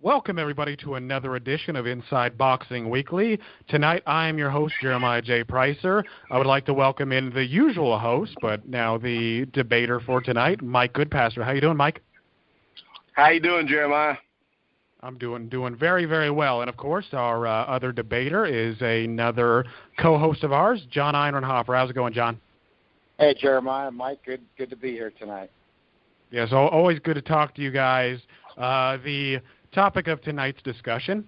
Welcome, everybody, to another edition of Inside Boxing Weekly. Tonight, I am your host, Jeremiah Preisser. I would like to welcome in the usual host, but now the debater for tonight, Mike Goodpaster. How you doing, Mike? How you doing, Jeremiah? I'm doing very, very well. And, of course, our other debater is another co-host of ours, John Einreinhofer. How's it going, John? Hey, Jeremiah, Mike, good to be here tonight. Yes, always good to talk to you guys. The topic of tonight's discussion,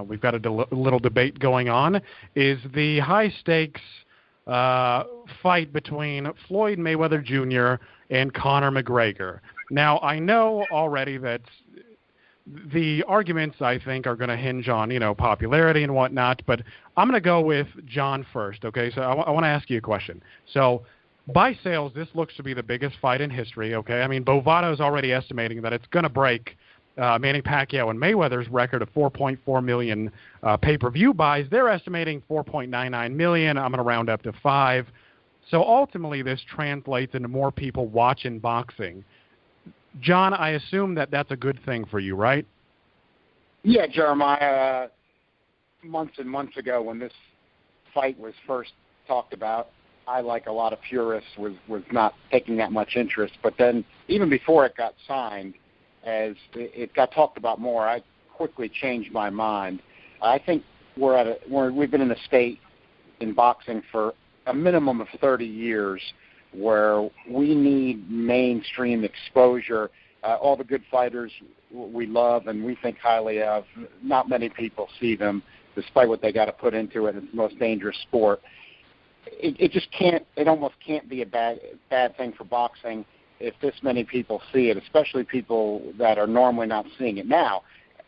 we've got a little debate going on, is the high-stakes fight between Floyd Mayweather Jr. and Conor McGregor. Now, I know already that the arguments, I think, are going to hinge on, popularity and whatnot, but I'm going to go with John first, okay? So I want to ask you a question. So by sales, this looks to be the biggest fight in history, okay? I mean, Bovada is already estimating that it's going to break Manny Pacquiao and Mayweather's record of 4.4 million pay-per-view buys. They're estimating 4.99 million. I'm going to round up to 5. So ultimately, this translates into more people watching boxing. John, I assume that that's a good thing for you, right? Yeah, Jeremiah, months and months ago when this fight was first talked about, I, like a lot of purists, was not taking that much interest. But then even before it got signed, as it got talked about more, I quickly changed my mind. I think we've been in a state in boxing for a minimum of 30 years where we need mainstream exposure. All the good fighters we love and we think highly of, not many people see them, despite what they got to put into it. It's the most dangerous sport. It just can't. It almost can't be a bad thing for boxing if this many people see it, especially people that are normally not seeing it. Now,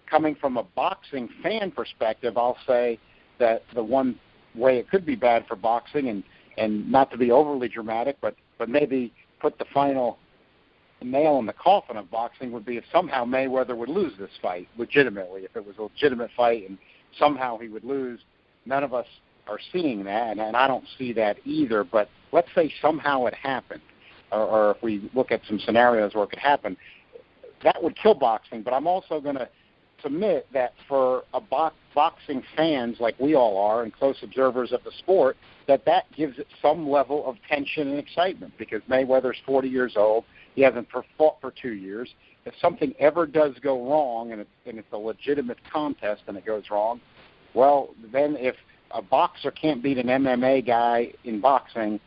coming from a boxing fan perspective, I'll say that the one way it could be bad for boxing, and not to be overly dramatic, but maybe put the final nail in the coffin of boxing, would be if somehow Mayweather would lose this fight legitimately. If it was a legitimate fight and somehow he would lose, none of us are seeing that, and I don't see that either. But let's say somehow it happened. Or if we look at some scenarios where it could happen, that would kill boxing. But I'm also going to submit that for boxing fans like we all are and close observers of the sport, that gives it some level of tension and excitement because Mayweather's 40 years old. He hasn't fought for 2 years. If something ever does go wrong and it's a legitimate contest and it goes wrong, well, then if a boxer can't beat an MMA guy in boxing,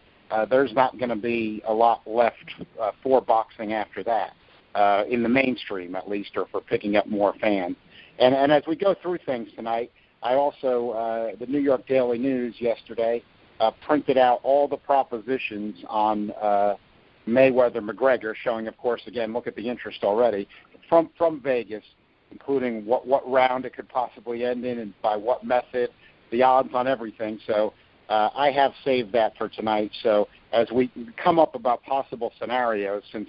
there's not going to be a lot left for boxing after that, in the mainstream at least, or for picking up more fans. And as we go through things tonight, I also, the New York Daily News yesterday printed out all the propositions on Mayweather-McGregor, showing, of course, again, look at the interest already, from Vegas, including what round it could possibly end in and by what method, the odds on everything. So I have saved that for tonight. So as we come up about possible scenarios, since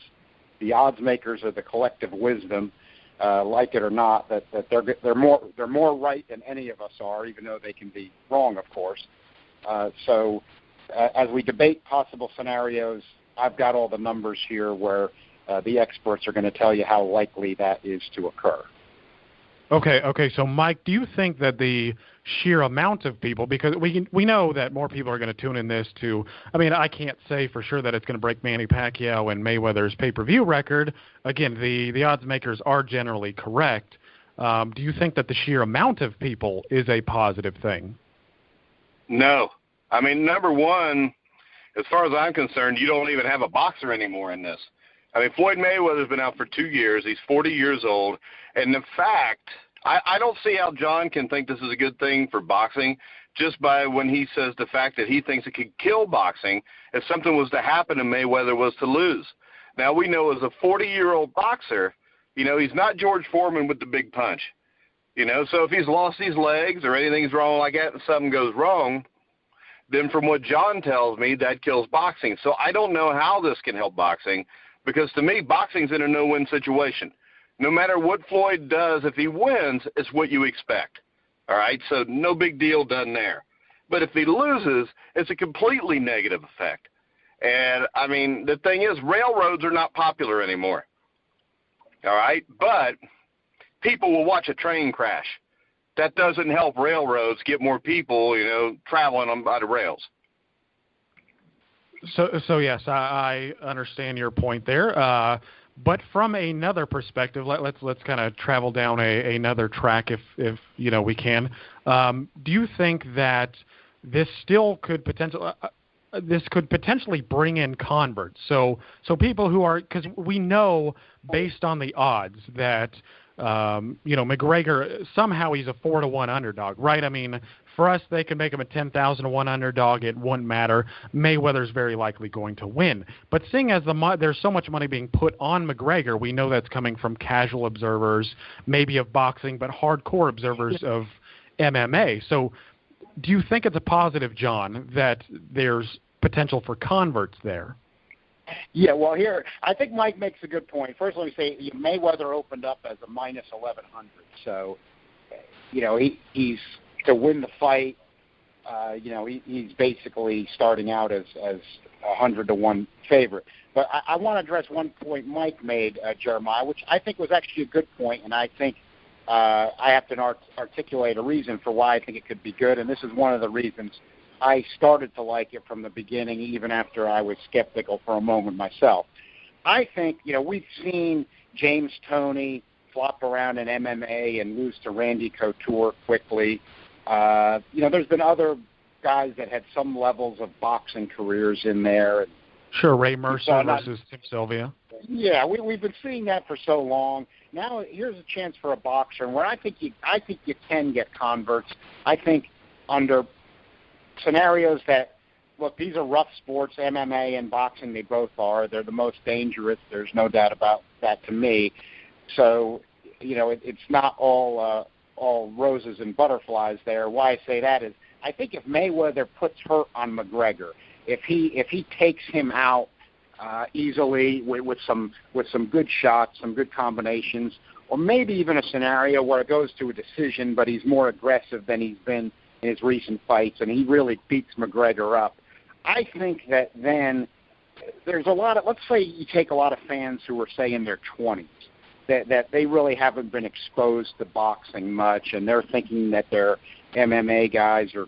the odds makers are the collective wisdom, like it or not, that they're more right than any of us are, even though they can be wrong, of course. So as we debate possible scenarios, I've got all the numbers here where the experts are going to tell you how likely that is to occur. Okay. So, Mike, do you think that the sheer amount of people, because we know that more people are going to tune in this to, I mean, I can't say for sure that it's going to break Manny Pacquiao and Mayweather's pay-per-view record. Again, the odds makers are generally correct. Do you think that the sheer amount of people is a positive thing? No. I mean, number one, as far as I'm concerned, you don't even have a boxer anymore in this. I mean, Floyd Mayweather's been out for 2 years. He's 40 years old. And in fact, I don't see how John can think this is a good thing for boxing just by when he says the fact that he thinks it could kill boxing if something was to happen and Mayweather was to lose. Now, we know as a 40-year-old boxer, he's not George Foreman with the big punch. So if he's lost his legs or anything's wrong like that and something goes wrong, then from what John tells me, that kills boxing. So I don't know how this can help boxing. Because to me, boxing's in a no-win situation. No matter what Floyd does, if he wins, it's what you expect. All right? So no big deal done there. But if he loses, it's a completely negative effect. And, I mean, the thing is, railroads are not popular anymore. All right? But people will watch a train crash. That doesn't help railroads get more people, traveling on by the rails. So yes, I understand your point there. But from another perspective, let's kind of travel down another track if we can. Do you think that this still could potentially bring in converts? So people who are, because we know based on the odds that McGregor, somehow he's a 4-1 underdog, right? I mean, for us, they can make him a 10,000-1 underdog. It wouldn't matter. Mayweather's very likely going to win. But seeing as there's so much money being put on McGregor, we know that's coming from casual observers, maybe of boxing, but hardcore observers of MMA. So do you think it's a positive, John, that there's potential for converts there? Yeah, well, here, I think Mike makes a good point. First, let me say, Mayweather opened up as a minus 1,100. So, he's to win the fight, he's basically starting out as 100-1 favorite. But I want to address one point Mike made, Jeremiah, which I think was actually a good point, and I think I have to articulate a reason for why I think it could be good, and this is one of the reasons I started to like it from the beginning, even after I was skeptical for a moment myself. I think, we've seen James Toney flop around in MMA and lose to Randy Couture quickly. There's been other guys that had some levels of boxing careers in there. Sure, Ray Mercer versus Tim Sylvia. Yeah, we've been seeing that for so long. Now here's a chance for a boxer, and where I think you can get converts. I think under scenarios that, look, these are rough sports, MMA and boxing, they both are. They're the most dangerous. There's no doubt about that to me. So, it's not all roses and butterflies there. Why I say that is I think if Mayweather puts hurt on McGregor, if he takes him out easily with some good shots, some good combinations, or maybe even a scenario where it goes to a decision, but he's more aggressive than he's been in his recent fights, and he really beats McGregor up, I think that then there's a lot of, let's say you take a lot of fans who are, say, in their 20s, that they really haven't been exposed to boxing much, and they're thinking that their MMA guys are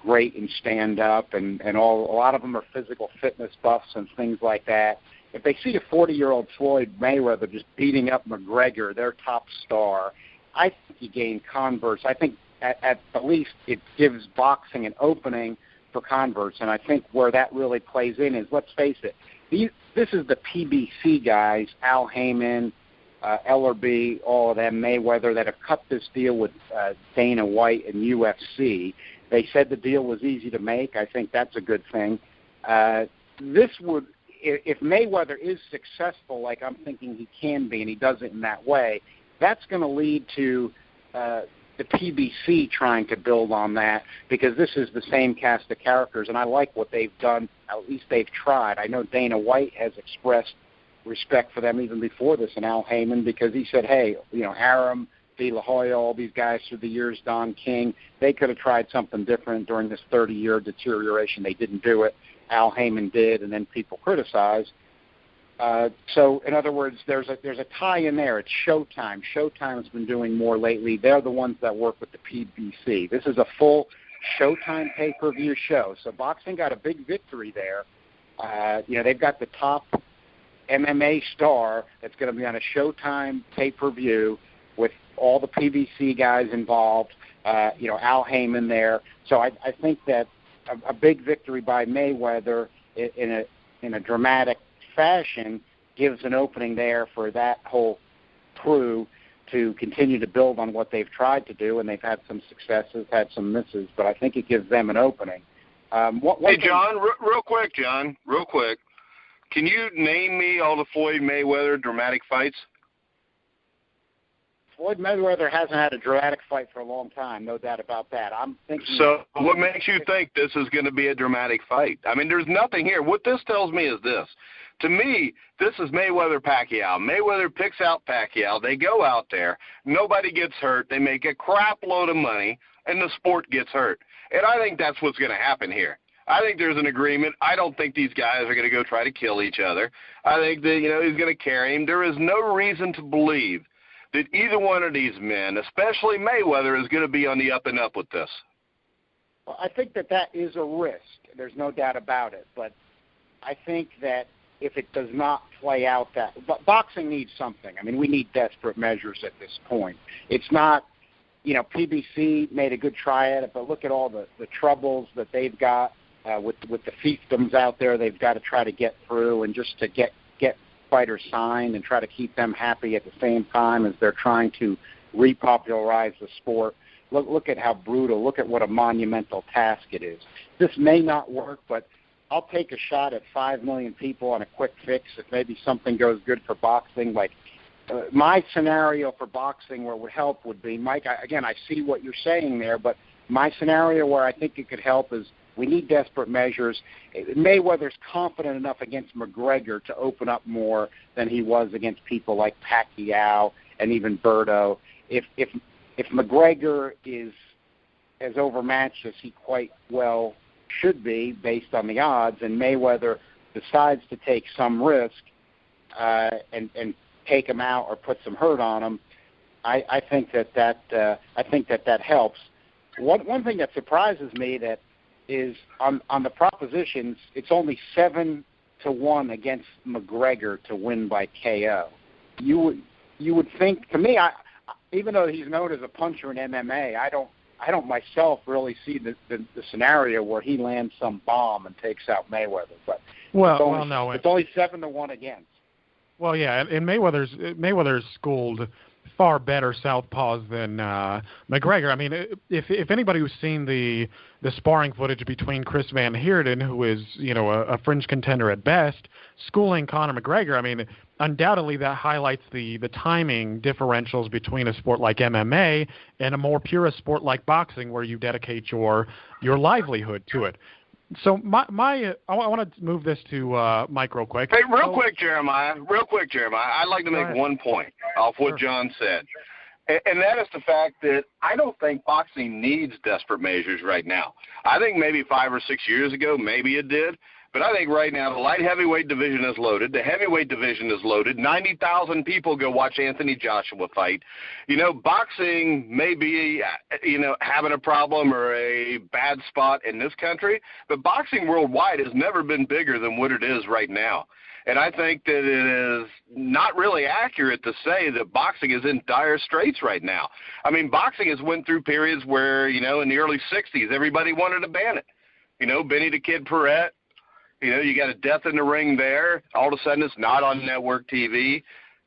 great in stand-up, and a lot of them are physical fitness buffs and things like that. If they see a 40-year-old Floyd Mayweather just beating up McGregor, their top star, I think you gain converts. I think at least it gives boxing an opening for converts, and I think where that really plays in is, let's face it, this is the PBC guys, Al Heyman, Ellerby, all of them, Mayweather, that have cut this deal with Dana White and UFC. They said the deal was easy to make. I think that's a good thing. This would, if Mayweather is successful, like I'm thinking he can be, and he does it in that way, that's going to lead to the PBC trying to build on that, because this is the same cast of characters, and I like what they've done. At least they've tried. I know Dana White has expressed respect for them even before this, and Al Heyman, because he said, hey, Arum, De La Hoya, all these guys through the years, Don King, they could have tried something different during this 30-year deterioration. They didn't do it. Al Heyman did, and then people criticized. So, in other words, there's a tie in there. It's Showtime. Showtime's been doing more lately. They're the ones that work with the PBC. This is a full Showtime pay-per-view show. So boxing got a big victory there. They've got the top MMA star that's going to be on a Showtime pay-per-view with all the PBC guys involved. Al Heyman there. So I think that a big victory by Mayweather in a dramatic fashion gives an opening there for that whole crew to continue to build on what they've tried to do, and they've had some successes, had some misses, but I think it gives them an opening. Hey, John, real quick, can you name me all the Floyd Mayweather dramatic fights? Floyd Mayweather hasn't had a dramatic fight for a long time, no doubt about that. I'm thinking. So what makes you think this is going to be a dramatic fight? I mean, there's nothing here. What this tells me is this. To me, this is Mayweather-Pacquiao. Mayweather picks out Pacquiao. They go out there. Nobody gets hurt. They make a crap load of money, and the sport gets hurt. And I think that's what's going to happen here. I think there's an agreement. I don't think these guys are going to go try to kill each other. I think that, he's going to carry him. There is no reason to believe that either one of these men, especially Mayweather, is going to be on the up and up with this. Well, I think that is a risk. There's no doubt about it. But I think that if it does not play out but boxing needs something. I mean, we need desperate measures at this point. It's not, PBC made a good try at it, but look at all the troubles that they've got with the fiefdoms out there. They've got to try to get through, and just to get fighters signed and try to keep them happy at the same time as they're trying to repopularize the sport. Look at how brutal. Look at what a monumental task it is. This may not work, but I'll take a shot at 5 million people on a quick fix if maybe something goes good for boxing. Like my scenario for boxing where it would help would be, Mike, I see what you're saying there, but my scenario where I think it could help is we need desperate measures. Mayweather's confident enough against McGregor to open up more than he was against people like Pacquiao and even Berto. If McGregor is as overmatched as he quite well should be based on the odds, and Mayweather decides to take some risk and take him out or put some hurt on him, I think that helps. One thing that surprises me that is on the propositions, it's only 7-1 against McGregor to win by KO. You would think, to me, even though he's known as a puncher in MMA, I don't myself really see the scenario where he lands some bomb and takes out Mayweather. But it's only 7-1 against. Well, yeah, and Mayweather's schooled far better southpaws than McGregor. I mean, if anybody who's seen the sparring footage between Chris Van Heerden, who is a fringe contender at best, schooling Conor McGregor, I mean, undoubtedly that highlights the timing differentials between a sport like MMA and a more purist sport like boxing, where you dedicate your livelihood to it. So I want to move this to Mike real quick. Hey, real quick, Jeremiah. I'd like to make one point off what John said, and that is the fact that I don't think boxing needs desperate measures right now. I think maybe 5 or 6 years ago, maybe it did. But I think right now the light heavyweight division is loaded. The heavyweight division is loaded. 90,000 people go watch Anthony Joshua fight. Boxing may be, having a problem or a bad spot in this country, but boxing worldwide has never been bigger than what it is right now. And I think that it is not really accurate to say that boxing is in dire straits right now. I mean, boxing has went through periods where, in the early 60s, everybody wanted to ban it. Benny the Kid Paret. You got a death in the ring there. All of a sudden, it's not on network TV.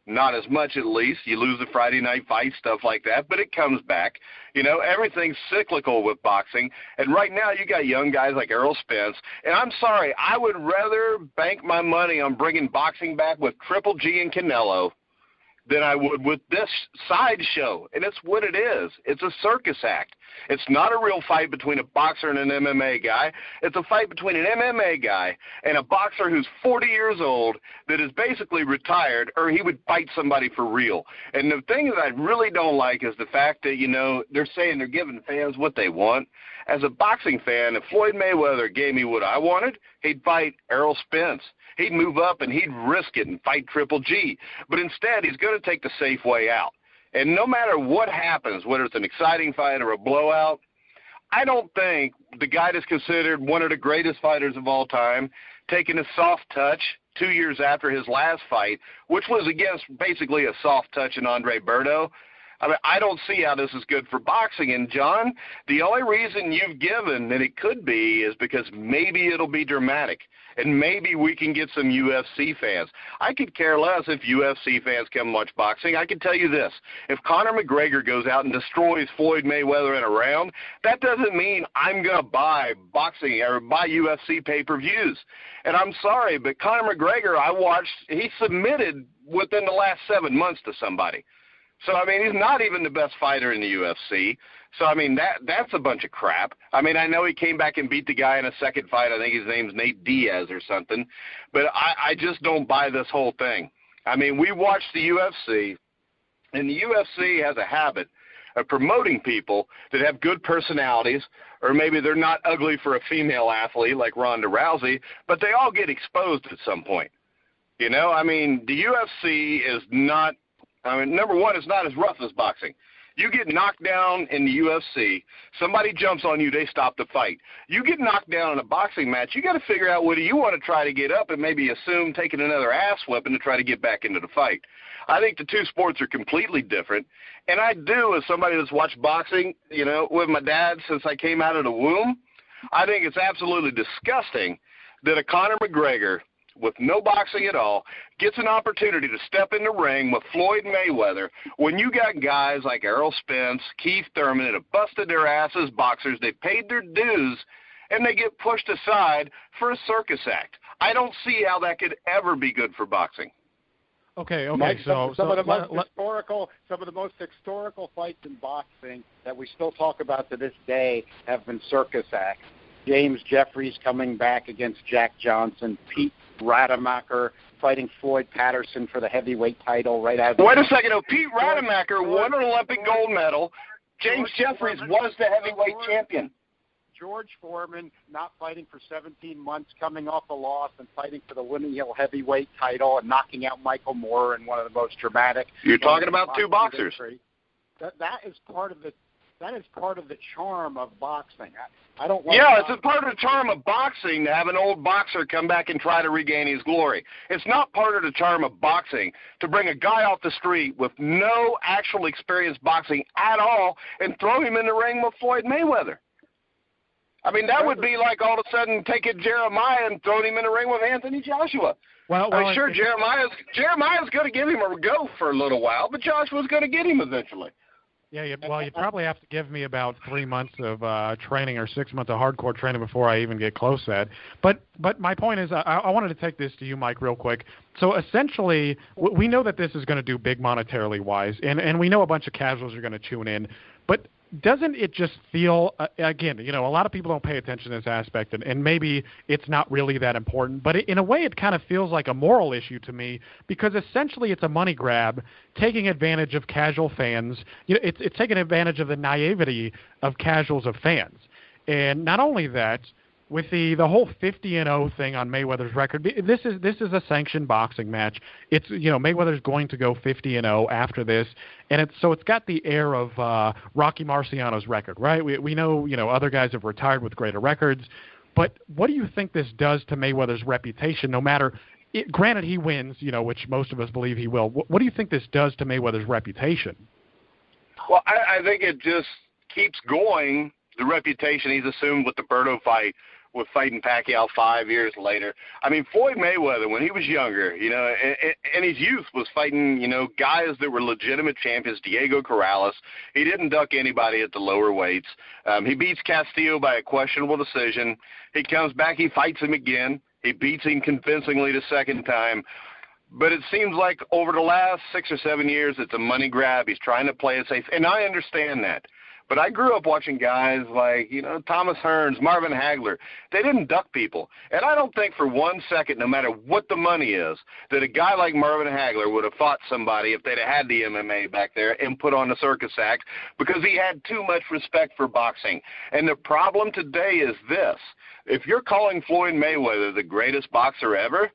Not as much, at least. You lose the Friday night fight, stuff like that, but it comes back. Everything's cyclical with boxing. And right now, you got young guys like Errol Spence. And I'm sorry, I would rather bank my money on bringing boxing back with Triple G and Canelo than I would with this sideshow. And it's what it is. It's a circus act. It's not a real fight between a boxer and an MMA guy. It's a fight between an MMA guy and a boxer who's 40 years old that is basically retired, or he would fight somebody for real. And the thing that I really don't like is the fact that, they're saying they're giving fans what they want. As a boxing fan, if Floyd Mayweather gave me what I wanted, he'd fight Errol Spence. He'd move up and he'd risk it and fight Triple G. But instead, he's going to take the safe way out. And no matter what happens, whether it's an exciting fight or a blowout, I don't think the guy that's considered one of the greatest fighters of all time, taking a soft touch 2 years after his last fight, which was against basically a soft touch in Andre Berto, I mean, I don't see how this is good for boxing. And, John, the only reason you've given that it could be is because maybe it'll be dramatic, and maybe we can get some UFC fans. I could care less if UFC fans come watch boxing. I can tell you this. If Conor McGregor goes out and destroys Floyd Mayweather in a round, that doesn't mean I'm going to buy boxing or buy UFC pay-per-views. And I'm sorry, but Conor McGregor, I watched, he submitted within the last 7 months to somebody. So, I mean, he's not even the best fighter in the UFC. So, I mean, that's a bunch of crap. I mean, I know he came back and beat the guy in a second fight. I think his name's Nate Diaz or something. But I just don't buy this whole thing. I mean, we watch the UFC, and the UFC has a habit of promoting people that have good personalities, or maybe they're not ugly for a female athlete like Ronda Rousey, but they all get exposed at some point. I mean, the UFC is not I mean, number one, it's not as rough as boxing. You get knocked down in the UFC, somebody jumps on you, they stop the fight. You get knocked down in a boxing match, you got to figure out whether you want to try to get up and maybe assume taking another ass whipping to try to get back into the fight. I think the two sports are completely different, and I do, as somebody that's watched boxing, you know, with my dad since I came out of the womb, I think it's absolutely disgusting that a Conor McGregor, with no boxing at all, gets an opportunity to step in the ring with Floyd Mayweather when you got guys like Errol Spence, Keith Thurman that have busted their ass as boxers, they paid their dues, and they get pushed aside for a circus act. I don't see how that could ever be good for boxing. Okay. Mike, So some of the most historical fights in boxing that we still talk about to this day have been circus acts. James Jeffries coming back against Jack Johnson, Pete Rademacher fighting Floyd Patterson for the heavyweight title right out of the Wait a second. Pete Rademacher won an Olympic gold medal. James Jeffries was the heavyweight champion. George Foreman not fighting for 17 months, coming off a loss and fighting for the Winning Hill heavyweight title and knocking out Michael Moore in one of the most dramatic. You're talking about two boxers. That is part of the charm of boxing. I don't. Like it's a part of the charm of boxing to have an old boxer come back and try to regain his glory. It's not part of the charm of boxing to bring a guy off the street with no actual experience boxing at all and throw him in the ring with Floyd Mayweather. I mean, that would be like all of a sudden taking Jeremiah and throwing him in the ring with Anthony Joshua. I'm sure Jeremiah's going to give him a go for a little while, but Joshua's going to get him eventually. Yeah, you'd probably have to give me about 3 months of training or 6 months of hardcore training before I even get close to that. But my point is, I wanted to take this to you, Mike, real quick. So essentially, we know that this is going to do big monetarily wise, and we know a bunch of casuals are going to tune in. But doesn't it just feel, again, you know, a lot of people don't pay attention to this aspect, and maybe it's not really that important, but in a way it kind of feels like a moral issue to me, because essentially it's a money grab, taking advantage of casual fans. You know, it's taking advantage of the naivety of casuals of fans. And not only that, with the whole 50-0 thing on Mayweather's record, this is a sanctioned boxing match. It's, you know, Mayweather's going to go 50-0 after this, and it's got the air of Rocky Marciano's record, right? We know, you know, other guys have retired with greater records, but what do you think this does to Mayweather's reputation? No matter, granted he wins, you know, which most of us believe he will. What do you think this does to Mayweather's reputation? Well, I think it just keeps going. The reputation he's assumed with the Berto fight, with fighting Pacquiao 5 years later. I mean, Floyd Mayweather, when he was younger, you know, in his youth was fighting, you know, guys that were legitimate champions, Diego Corrales. He didn't duck anybody at the lower weights. He beats Castillo by a questionable decision. He comes back, he fights him again. He beats him convincingly the second time. But it seems like over the last 6 or 7 years, it's a money grab. He's trying to play it safe, and I understand that. But I grew up watching guys like, you know, Thomas Hearns, Marvin Hagler. They didn't duck people. And I don't think for 1 second, no matter what the money is, that a guy like Marvin Hagler would have fought somebody if they'd have had the MMA back there and put on a circus act, because he had too much respect for boxing. And the problem today is this. If you're calling Floyd Mayweather the greatest boxer ever,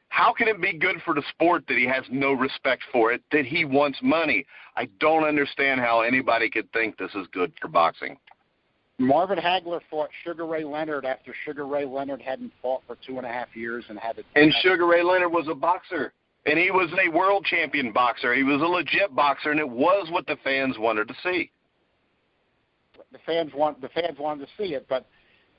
how can it be good for the sport that he has no respect for it, that he wants money? I don't understand how anybody could think this is good for boxing. Marvin Hagler fought Sugar Ray Leonard after Sugar Ray Leonard hadn't fought for 2.5 years and had to. And Sugar Ray Leonard was a boxer, and he was a world champion boxer. He was a legit boxer, and it was what the fans wanted to see. The fans wanted to see it, but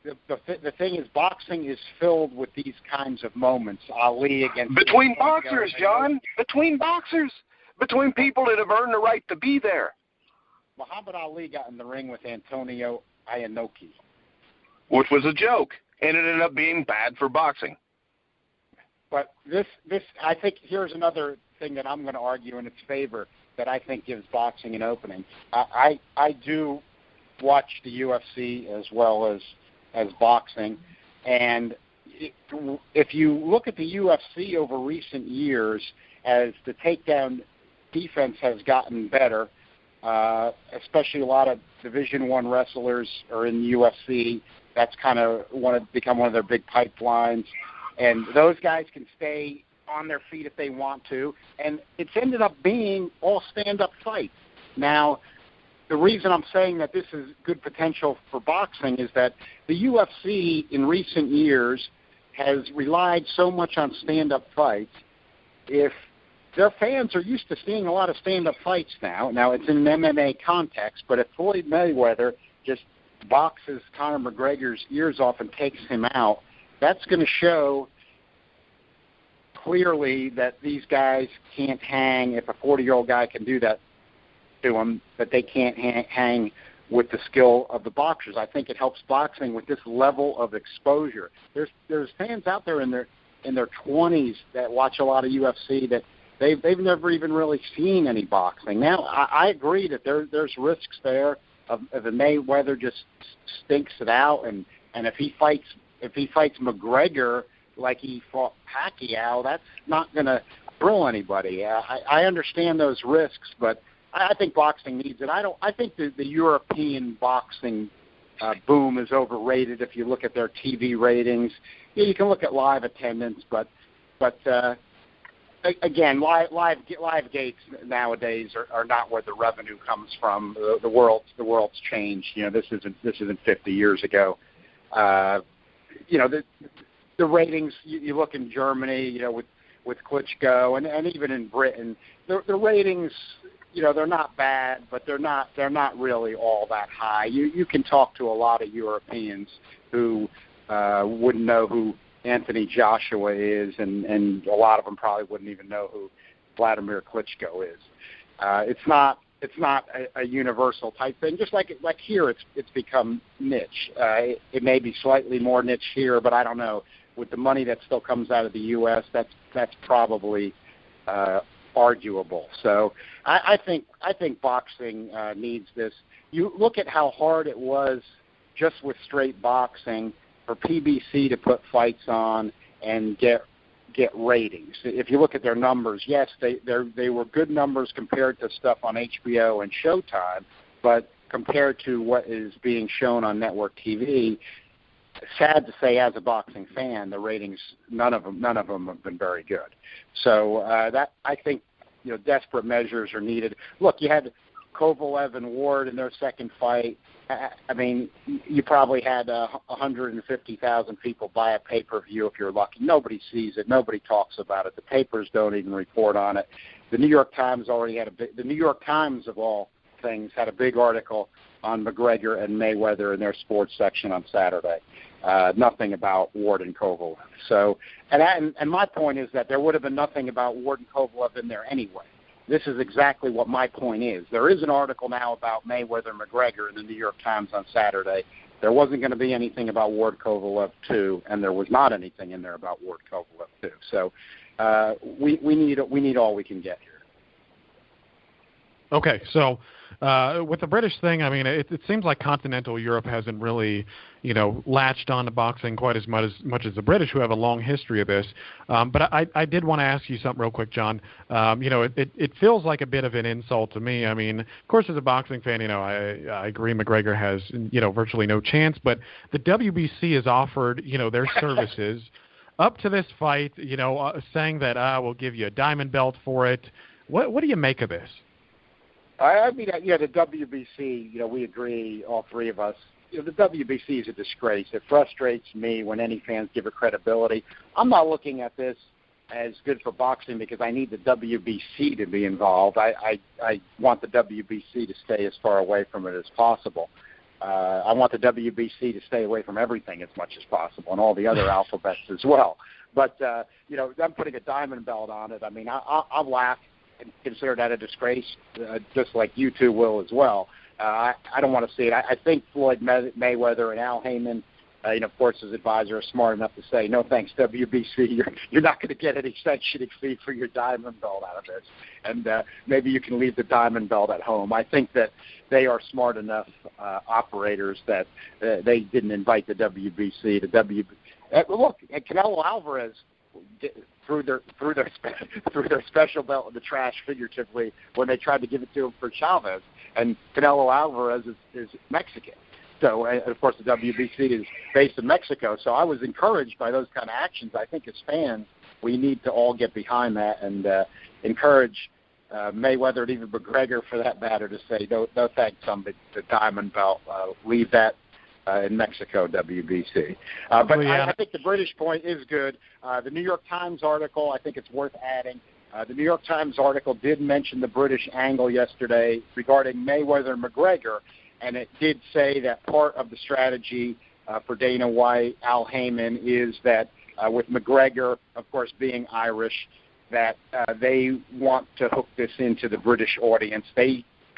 the thing is, boxing is filled with these kinds of moments. Ali against between boxers, John, between boxers, between people that have earned the right to be there. Muhammad Ali got in the ring with Antonio Inoki, which was a joke, and it ended up being bad for boxing. But this, I think, here's another thing that I'm going to argue in its favor that I think gives boxing an opening. I do watch the UFC as well as boxing, and if you look at the UFC over recent years, as the takedown defense has gotten better, especially a lot of Division I wrestlers are in the UFC. That's kind of become one of their big pipelines, and those guys can stay on their feet if they want to, and it's ended up being all stand-up fights. Now, the reason I'm saying that this is good potential for boxing is that the UFC in recent years has relied so much on stand-up fights. If their fans are used to seeing a lot of stand-up fights now it's in an MMA context, but if Floyd Mayweather just boxes Conor McGregor's ears off and takes him out, that's going to show clearly that these guys can't hang. If a 40-year-old guy can do that to them, that they can't hang with the skill of the boxers. I think it helps boxing with this level of exposure. There's fans out there in their 20s that watch a lot of UFC that they've never even really seen any boxing. Now, I agree that there's risks there of if Mayweather just stinks it out, and if he fights McGregor like he fought Pacquiao, that's not going to thrill anybody. I understand those risks, but I think boxing needs it. I think the European boxing boom is overrated. If you look at their TV ratings, you can look at live attendance, but again, live gates nowadays are not where the revenue comes from. The world's changed. This isn't 50 years ago. The ratings. You look in Germany, with Klitschko, and even in Britain, the ratings. They're not bad, but they're not really all that high. You can talk to a lot of Europeans who wouldn't know who Anthony Joshua is, and a lot of them probably wouldn't even know who Vladimir Klitschko is. It's not a universal type thing. Just like here, it's become niche. It may be slightly more niche here, but I don't know. With the money that still comes out of the U.S., that's probably arguable. So I think boxing needs this. You look at how hard it was just with straight boxing for PBC to put fights on and get ratings. If you look at their numbers, yes, they were good numbers compared to stuff on HBO and Showtime, but compared to what is being shown on network TV, sad to say, as a boxing fan, the ratings, none of them have been very good. So that I think desperate measures are needed. Look, you had Kovalev and Ward in their second fight. I mean, you probably had 150,000 people buy a pay-per-view if you're lucky. Nobody sees it. Nobody talks about it. The papers don't even report on it. The New York Times the New York Times, of all things, had a big article on McGregor and Mayweather in their sports section on Saturday. Nothing about Ward and Kovalev. So, and my point is that there would have been nothing about Ward and Kovalev in there anyway. This is exactly what my point is. There is an article now about Mayweather-McGregor in the New York Times on Saturday. There wasn't going to be anything about Ward Kovalev 2, and there was not anything in there about Ward Kovalev 2. So we need all we can get here. Okay, so with the British thing, I mean, it seems like continental Europe hasn't really, latched on to boxing quite as much as the British, who have a long history of this. But I did want to ask you something real quick, John. It feels like a bit of an insult to me. I mean, of course, as a boxing fan, I agree McGregor has, virtually no chance. But the WBC has offered, their services up to this fight, saying that we'll give you a diamond belt for it. What do you make of this? I mean, the WBC, we agree, all three of us. The WBC is a disgrace. It frustrates me when any fans give it credibility. I'm not looking at this as good for boxing because I need the WBC to be involved. I want the WBC to stay as far away from it as possible. I want the WBC to stay away from everything as much as possible and all the other alphabets as well. But, them putting a diamond belt on it, I mean, I'll laugh and consider that a disgrace, just like you two will as well. I don't want to see it. I think Floyd Mayweather and Al Heyman, of course, his advisor, are smart enough to say, no thanks, WBC, you're not going to get any sanctioning fee for your diamond belt out of this. And maybe you can leave the diamond belt at home. I think that they are smart enough operators that they didn't invite the WBC. Look, Canelo Alvarez threw their special belt in the trash, figuratively, when they tried to give it to him for Chavez. And Canelo Alvarez is Mexican. So, and of course, the WBC is based in Mexico. So I was encouraged by those kind of actions. I think as fans, we need to all get behind that and encourage Mayweather and even McGregor, for that matter, to say, no thanks on the diamond belt. Leave that in Mexico, WBC. But I think the British point is good. The New York Times article, I think it's worth adding. The New York Times article did mention the British angle yesterday regarding Mayweather and McGregor, and it did say that part of the strategy for Dana White, Al Heyman, is that with McGregor, of course, being Irish, that they want to hook this into the British audience.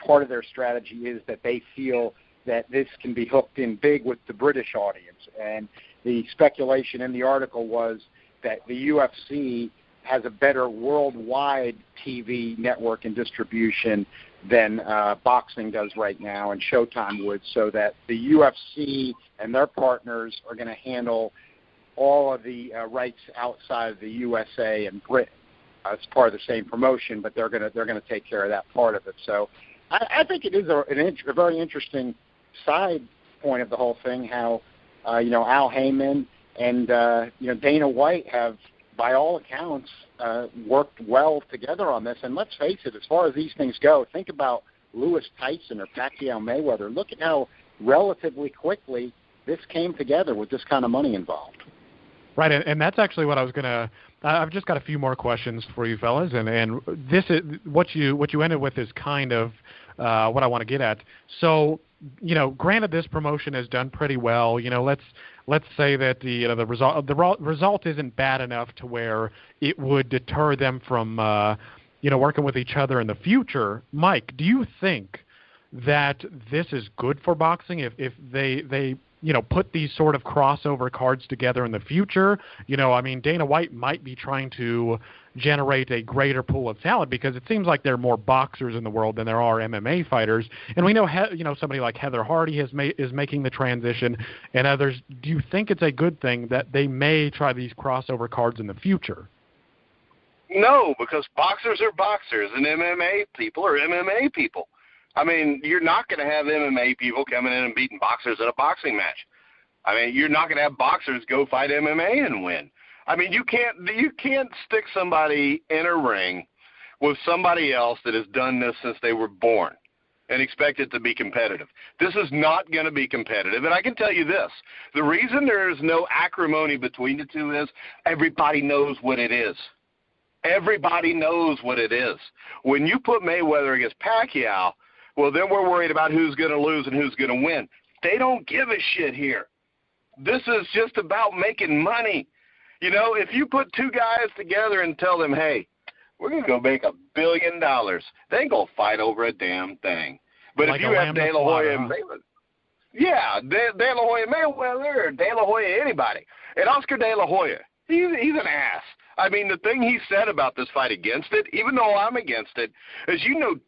Part of their strategy is that they feel that this can be hooked in big with the British audience. And the speculation in the article was that the UFC has a better worldwide TV network and distribution than boxing does right now, and Showtime would, so that the UFC and their partners are going to handle all of the rights outside of the USA and Britain. It's part of the same promotion, but they're going to take care of that part of it. So I think it is a very interesting side point of the whole thing, how Al Heyman and Dana White have, by all accounts, worked well together on this. And let's face it, as far as these things go, think about Lewis Tyson or Pacquiao Mayweather. Look at how relatively quickly this came together with this kind of money involved. Right, and that's actually what I was going to I've just got a few more questions for you fellas, and this is what you ended with is kind of what I want to get at. So, granted, this promotion has done pretty well. Let's say that the result isn't bad enough to where it would deter them from working with each other in the future. Mike, do you think that this is good for boxing if they put these sort of crossover cards together in the future? Dana White might be trying to generate a greater pool of talent because it seems like there are more boxers in the world than there are MMA fighters. And we know, somebody like Heather Hardy is making the transition and others. Do you think it's a good thing that they may try these crossover cards in the future? No, because boxers are boxers and MMA people are MMA people. You're not going to have MMA people coming in and beating boxers at a boxing match. You're not going to have boxers go fight MMA and win. You can't stick somebody in a ring with somebody else that has done this since they were born and expect it to be competitive. This is not going to be competitive. And I can tell you this, the reason there is no acrimony between the two is everybody knows what it is. Everybody knows what it is. When you put Mayweather against Pacquiao, well, then we're worried about who's going to lose and who's going to win. They don't give a shit here. This is just about making money. If you put two guys together and tell them, hey, we're going to go make $1 billion, they ain't going to fight over a damn thing. But like if you have De La Hoya and Mayweather, De La Hoya Mayweather or De La Hoya anybody, and Oscar De La Hoya, he's an ass. The thing he said about this fight against it, even though I'm against it, is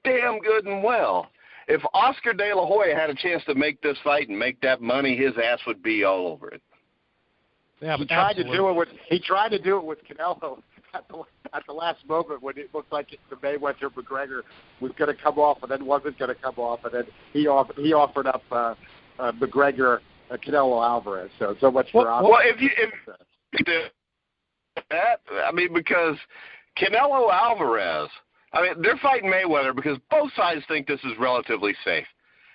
damn good and well, if Oscar De La Hoya had a chance to make this fight and make that money, his ass would be all over it. Yeah, he tried to do it with Canelo at the last moment when it looked like the Mayweather McGregor was going to come off and then wasn't going to come off, and then he offered up McGregor Canelo Alvarez. So much for Oscar. Well, if that, because Canelo Alvarez, they're fighting Mayweather because both sides think this is relatively safe.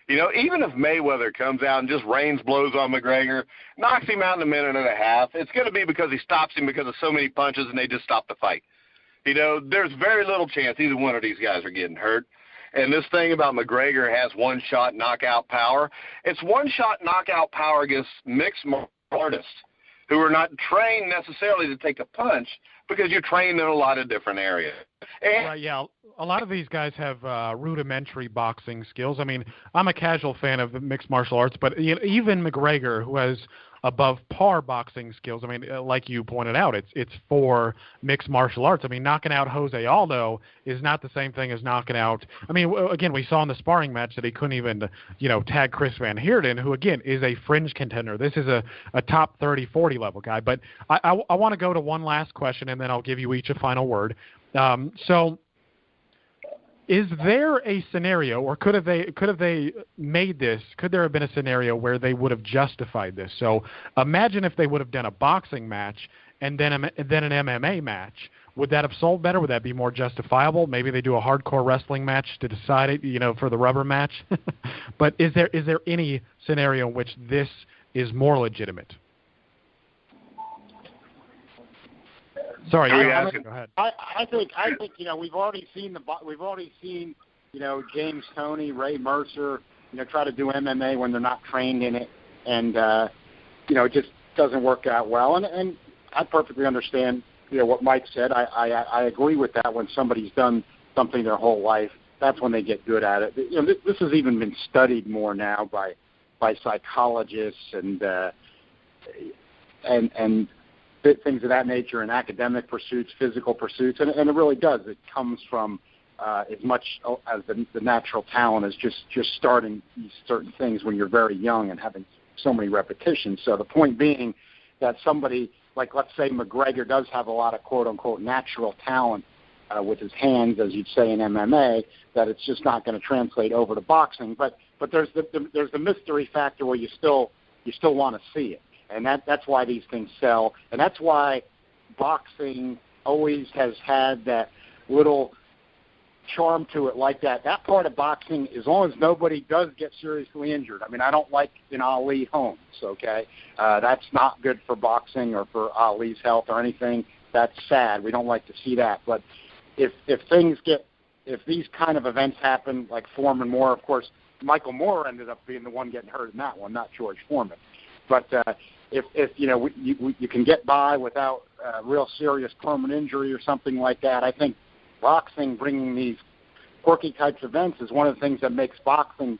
Even if Mayweather comes out and just rains blows on McGregor, knocks him out in a minute and a half, it's going to be because he stops him because of so many punches and they just stop the fight. There's very little chance either one of these guys are getting hurt. And this thing about McGregor has one-shot knockout power. It's one-shot knockout power against mixed martial artists who are not trained necessarily to take a punch because you're trained in a lot of different areas. Yeah, a lot of these guys have rudimentary boxing skills. I'm a casual fan of mixed martial arts, but even McGregor, who has above par boxing skills, like you pointed out, it's for mixed martial arts. Knocking out Jose Aldo is not the same thing as knocking out. Again, we saw in the sparring match that he couldn't even, tag Chris Van Heerden, who again is a fringe contender. This is a top 30, 40 level guy. But I want to go to one last question, and then I'll give you each a final word. So, is there a scenario, or could have they made this? Could there have been a scenario where they would have justified this? So, imagine if they would have done a boxing match and then an MMA match, would that have sold better? Would that be more justifiable? Maybe they do a hardcore wrestling match to decide it, for the rubber match. But is there any scenario in which this is more legitimate? Sorry, go ahead. I think we've already seen James Toney, Ray Mercer, try to do MMA when they're not trained in it, and it just doesn't work out well. And I perfectly understand what Mike said. I agree with that. When somebody's done something their whole life, that's when they get good at it. This has even been studied more now by psychologists and things of that nature, in academic pursuits, physical pursuits, and it really does. It comes from as much as the natural talent is just starting these certain things when you're very young and having so many repetitions. So the point being that somebody like, let's say, McGregor does have a lot of quote-unquote natural talent with his hands, as you'd say in MMA, that it's just not going to translate over to boxing. But there's the mystery factor where you still want to see it. And that's why these things sell. And that's why boxing always has had that little charm to it like that. That part of boxing, as long as nobody does get seriously injured. I mean, I don't like Ali Holmes, okay? That's not good for boxing or for Ali's health or anything. That's sad. We don't like to see that. But if these kind of events happen, like Foreman Moore, of course, Michael Moore ended up being the one getting hurt in that one, not George Foreman. But if you can get by without real serious permanent injury or something like that, I think boxing, bringing these quirky types of events, is one of the things that makes boxing,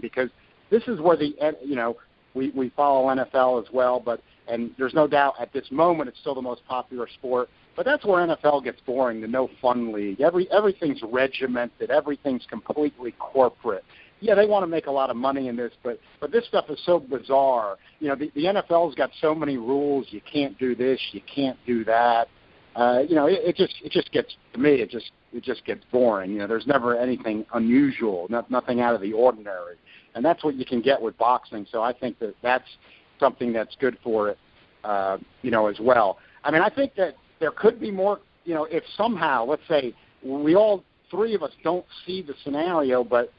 because this is where we follow NFL as well, and there's no doubt at this moment it's still the most popular sport. But that's where NFL gets boring, the no fun league. Everything's regimented, everything's completely corporate. Yeah, they want to make a lot of money in this, but this stuff is so bizarre. The NFL's got so many rules. You can't do this, you can't do that. It just gets, to me, it just gets boring. There's never anything unusual, nothing out of the ordinary, and that's what you can get with boxing. So I think that's something that's good for it, as well. I mean, I think that there could be more. If somehow, let's say, we all three of us don't see the scenario, but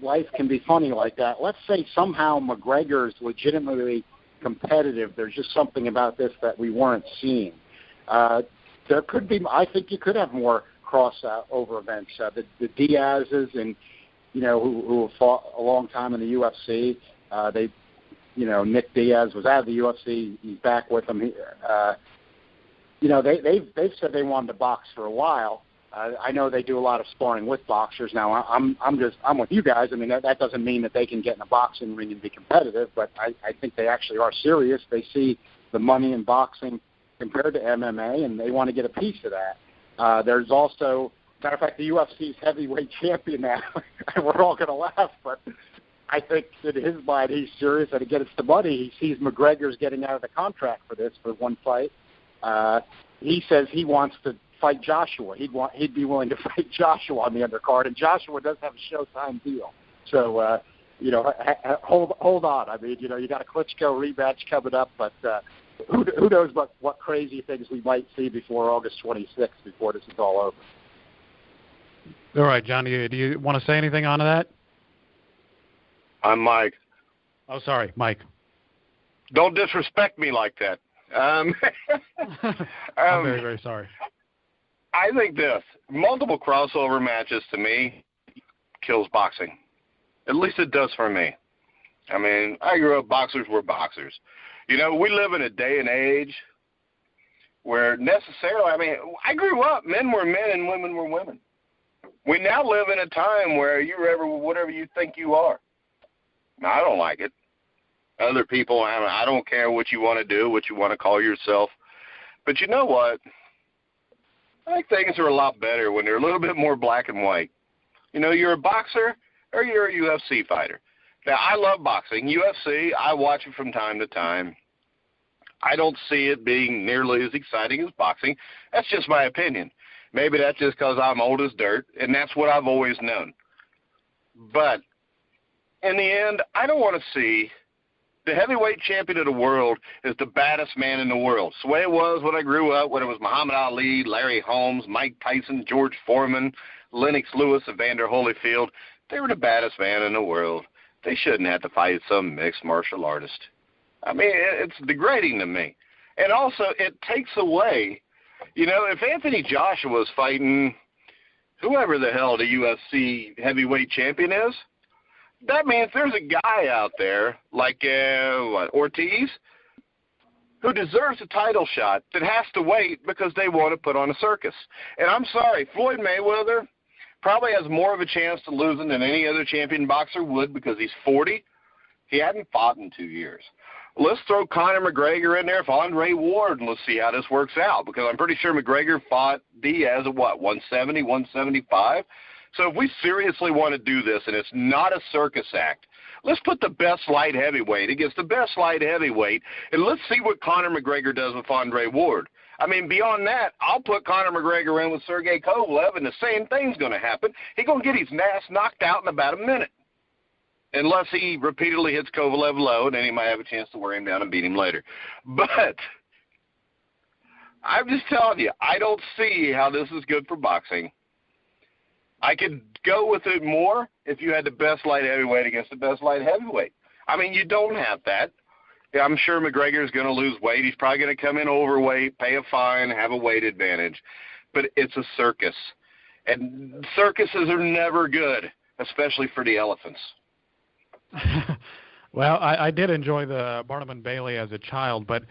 life can be funny like that. Let's say somehow McGregor's legitimately competitive. There's just something about this that we weren't seeing. There could be. I think you could have more crossover events. The Diaz's and who have fought a long time in the UFC. Nick Diaz was out of the UFC. He's back with them. They've said they wanted to box for a while. I know they do a lot of sparring with boxers. Now I'm with you guys. I mean that doesn't mean that they can get in a boxing ring and be competitive, but I think they actually are serious. They see the money in boxing compared to MMA, and they want to get a piece of that. There's also, matter of fact, the UFC's heavyweight champion now, and we're all going to laugh, but I think in his mind he's serious, and again, it's the money. He sees McGregor's getting out of the contract for one fight. He says he wants to fight Joshua. He'd be willing to fight Joshua on the undercard, and Joshua does have a Showtime deal. So, hold on. I mean, you got a Klitschko rematch coming up, but who knows what crazy things we might see before August 26th, before this is all over. All right, John, do you want to say anything on that? I'm Mike. Oh, sorry, Mike. Don't disrespect me like that. I'm very, very sorry. I think multiple crossover matches, to me, kills boxing. At least it does for me. I mean, I grew up, boxers were boxers. We live in a day and age where necessarily, I mean, I grew up, men were men and women were women. We now live in a time where you're whatever you think you are. Now, I don't like it. Other people, I don't care what you want to do, what you want to call yourself. But you know what? I think things are a lot better when they're a little bit more black and white. You're a boxer or you're a UFC fighter. Now, I love boxing. UFC, I watch it from time to time. I don't see it being nearly as exciting as boxing. That's just my opinion. Maybe that's just because I'm old as dirt, and that's what I've always known. But in the end, I don't want to see The heavyweight champion of the world is the baddest man in the world. It's the way it was when I grew up, when it was Muhammad Ali, Larry Holmes, Mike Tyson, George Foreman, Lennox Lewis, Evander Holyfield. They were the baddest man in the world. They shouldn't have to fight some mixed martial artist. I mean, it's degrading to me. And also, it takes away, if Anthony Joshua was fighting whoever the hell the UFC heavyweight champion is, that means there's a guy out there like Ortiz who deserves a title shot that has to wait because they want to put on a circus. And I'm sorry, Floyd Mayweather probably has more of a chance to losing than any other champion boxer would because he's 40. He hadn't fought in 2 years. Let's throw Conor McGregor in there for Andre Ward, and let's see how this works out, because I'm pretty sure McGregor fought Diaz at 170, 175? So if we seriously want to do this, and it's not a circus act, let's put the best light heavyweight against the best light heavyweight, and let's see what Conor McGregor does with Andre Ward. I mean, beyond that, I'll put Conor McGregor in with Sergey Kovalev, and the same thing's going to happen. He's going to get his ass knocked out in about a minute, unless he repeatedly hits Kovalev low, and then he might have a chance to wear him down and beat him later. But I'm just telling you, I don't see how this is good for boxing. I could go with it more if you had the best light heavyweight against the best light heavyweight. I mean, you don't have that. I'm sure McGregor's going to lose weight. He's probably going to come in overweight, pay a fine, have a weight advantage. But it's a circus. And circuses are never good, especially for the elephants. Well, I did enjoy the Barnum and Bailey as a child. But,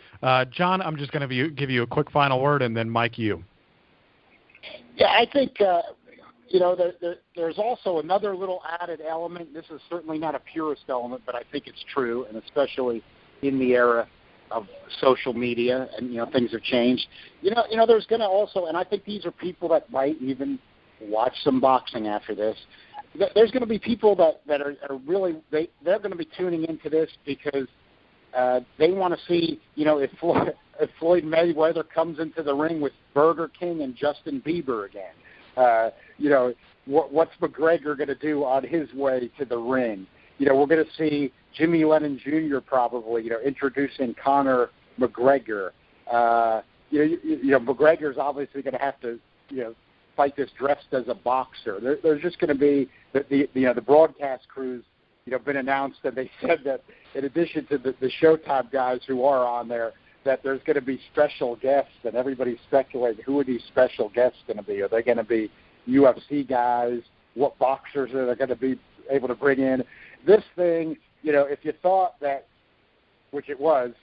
John, I'm just going to give you a quick final word, and then Mike, you. Yeah, I think there's also another little added element. This is certainly not a purist element, but I think it's true, and especially in the era of social media and, things have changed. There's going to also, and I think these are people that might even watch some boxing after this. There's going to be people that are really, they're going to be tuning into this because they want to see, if Floyd Mayweather comes into the ring with Burger King and Justin Bieber again. What's McGregor going to do on his way to the ring? We're going to see Jimmy Lennon Jr. probably, introducing Conor McGregor. McGregor's obviously going to have to, fight this dressed as a boxer. There's just going to be the broadcast crews, been announced, and they said that in addition to the Showtime guys who are on there, that there's going to be special guests, and everybody's speculating who are these special guests going to be. Are they going to be UFC guys? What boxers are they going to be able to bring in? This thing, if you thought that, which it was,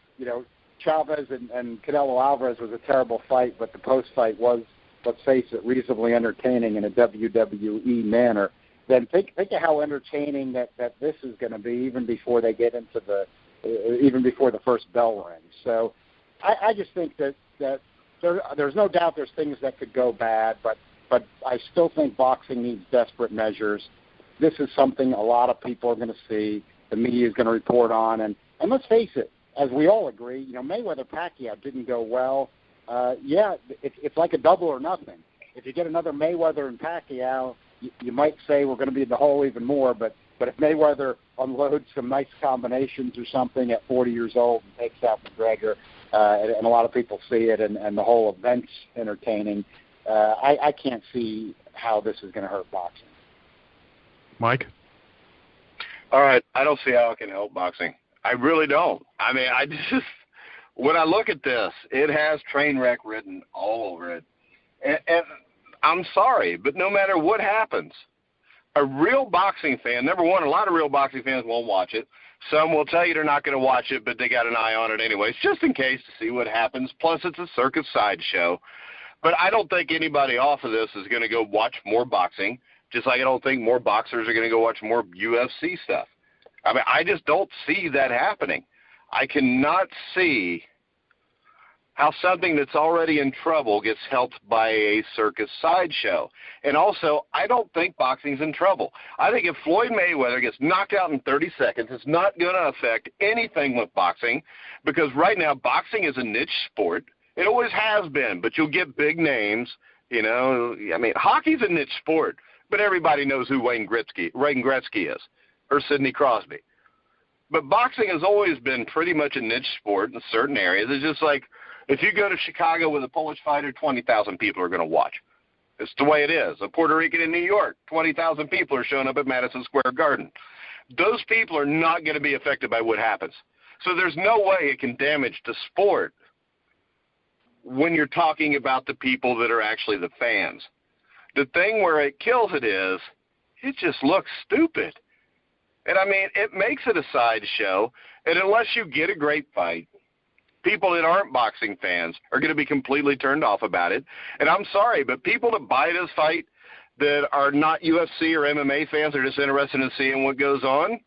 Chavez and Canelo Alvarez was a terrible fight, but the post-fight was, let's face it, reasonably entertaining in a WWE manner, then think of how entertaining that this is going to be even before they get into even before the first bell rings. So I just think that there's no doubt there's things that could go bad, but I still think boxing needs desperate measures. This is something a lot of people are going to see, the media is going to report on, and let's face it, as we all agree, Mayweather-Pacquiao didn't go well. It's like a double or nothing. If you get another Mayweather and Pacquiao, you might say we're going to be in the hole even more, but if Mayweather unloads some nice combinations or something at 40 years old and takes out McGregor, and a lot of people see it, and the whole event's entertaining, I can't see how this is going to hurt boxing. Mike? All right, I don't see how it can help boxing. I really don't. I mean, when I look at this, it has train wreck written all over it. And I'm sorry, but no matter what happens, a real boxing fan, number one, a lot of real boxing fans won't watch it. Some will tell you they're not going to watch it, but they got an eye on it anyways, just in case to see what happens. Plus, it's a circus sideshow. But I don't think anybody off of this is going to go watch more boxing, just like I don't think more boxers are going to go watch more UFC stuff. I mean, I just don't see that happening. I cannot see how something that's already in trouble gets helped by a circus sideshow. And also, I don't think boxing's in trouble. I think if Floyd Mayweather gets knocked out in 30 seconds, it's not going to affect anything with boxing, because right now boxing is a niche sport. It always has been, but you'll get big names. I mean, hockey's a niche sport, but everybody knows who Wayne Gretzky is, or Sidney Crosby. But boxing has always been pretty much a niche sport in certain areas. It's just like if you go to Chicago with a Polish fighter, 20,000 people are going to watch. It's the way it is. A Puerto Rican in New York, 20,000 people are showing up at Madison Square Garden. Those people are not going to be affected by what happens. So there's no way it can damage the sport when you're talking about the people that are actually the fans. The thing where it kills it is it just looks stupid. And, I mean, it makes it a sideshow, and unless you get a great fight, people that aren't boxing fans are going to be completely turned off about it. And I'm sorry, but people that buy this fight that are not UFC or MMA fans are just interested in seeing what goes on,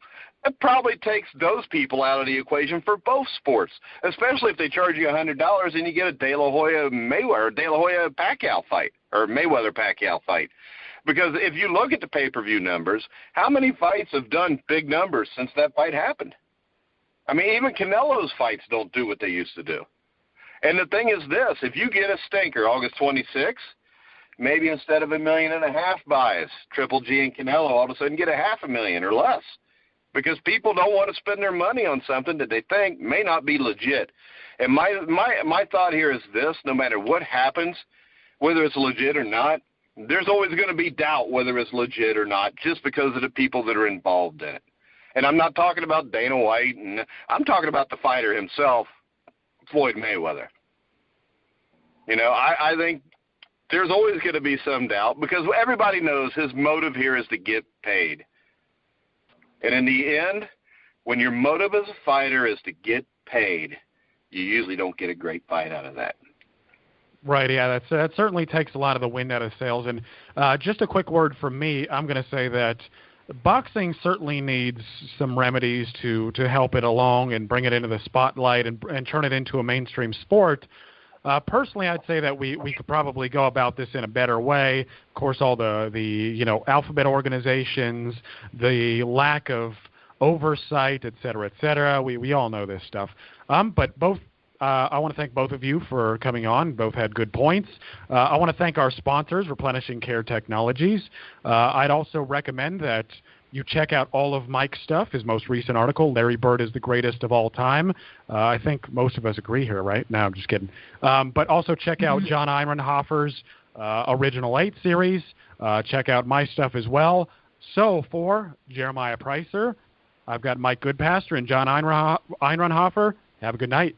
it probably takes those people out of the equation for both sports, especially if they charge you $100 and you get a De La Hoya Mayweather or De La Hoya Pacquiao fight or Mayweather Pacquiao fight. Because if you look at the pay-per-view numbers, how many fights have done big numbers since that fight happened? I mean, even Canelo's fights don't do what they used to do. And the thing is this, if you get a stinker August 26th, maybe instead of 1.5 million buys, Triple G and Canelo all of a sudden get 500,000 or less. Because people don't want to spend their money on something that they think may not be legit. And my thought here is this, no matter what happens, whether it's legit or not, there's always going to be doubt whether it's legit or not just because of the people that are involved in it. And I'm not talking about Dana White, and I'm talking about the fighter himself, Floyd Mayweather. You know, I think there's always going to be some doubt because everybody knows his motive here is to get paid. And in the end, when your motive as a fighter is to get paid, you usually don't get a great fight out of that. Right, yeah, that certainly takes a lot of the wind out of sails. And just a quick word from me, I'm going to say that boxing certainly needs some remedies to help it along and bring it into the spotlight and turn it into a mainstream sport. Personally, I'd say that we could probably go about this in a better way. Of course, all the alphabet organizations, the lack of oversight, et cetera, we all know this stuff. But both I want to thank both of you for coming on. Both had good points. I want to thank our sponsors, Replenishing Care Technologies. I'd also recommend that you check out all of Mike's stuff, his most recent article, Larry Bird is the Greatest of All Time. I think most of us agree here, right? No, I'm just kidding. But also check out John Einreinhofer's Original 8 series. Check out my stuff as well. So for Jeremiah Preisser, I've got Mike Goodpaster and John Einreinhofer. Have a good night.